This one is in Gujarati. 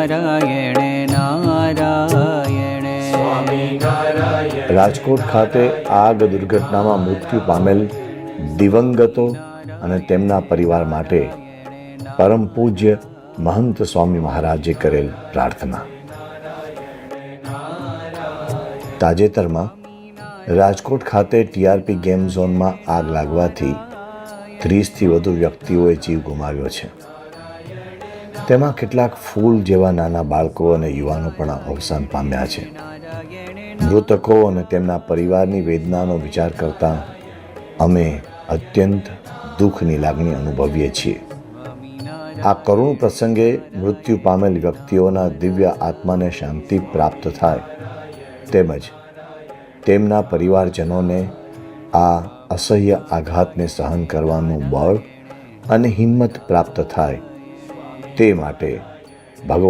નારાયણ નારાયણ રાજકોટ ખાતે આગ દુર્ઘટનામાં મૃત્યુ પામેલ દિવંગતો અને તેમના પરિવાર માટે પરમ પૂજ્ય મહંત સ્વામી મહારાજે કરેલ પ્રાર્થના. તાજેતરમાં રાજકોટ ખાતે ટીઆરપી ગેમ ઝોનમાં આગ લાગવાથી 30થી વધુ વ્યક્તિઓએ જીવ ગુમાવ્યો છે. તેમાં કેટલાક ફૂલ જેવા નાના બાળકો અને યુવાનો પણ અવસાન પામ્યા છે. મૃતકો અને તેમના પરિવારની વેદનાનો વિચાર કરતા અમે અત્યંત દુઃખની લાગણી અનુભવીએ છીએ. આ કરુણ પ્રસંગે મૃત્યુ પામેલ વ્યક્તિઓના દિવ્ય આત્માને શાંતિ પ્રાપ્ત થાય તેમજ તેમના પરિવારજનોને આ અસહ્ય આઘાતને સહન કરવાનું બળ અને હિંમત પ્રાપ્ત થાય તે માટે ભગવાન